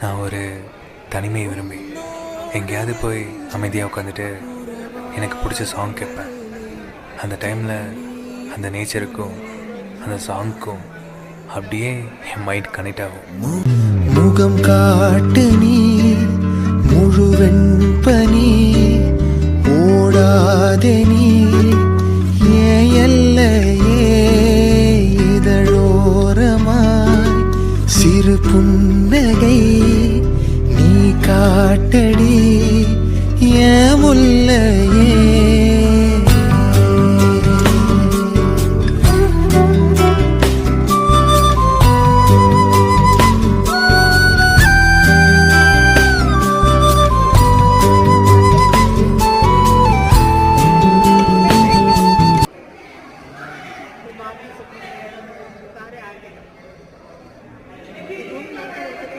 நான் ஒரு தனிமை விரும்பி எங்கேயாவது போய் அமைதியாக உட்காந்துட்டு எனக்கு பிடிச்ச சாங் கேட்பேன். அந்த டைமில் அந்த நேச்சருக்கும் அந்த சாங்க்கும் அப்படியே என் மைண்ட் கனெக்ட் ஆகும். முகம் காட்டு நீ முழுவெண் பனி ஓடாதே நீ ஏன் எல்லையே இதழோரமாய் சிறு புன்னகை நீ காட்டடி ஏன் முல்லை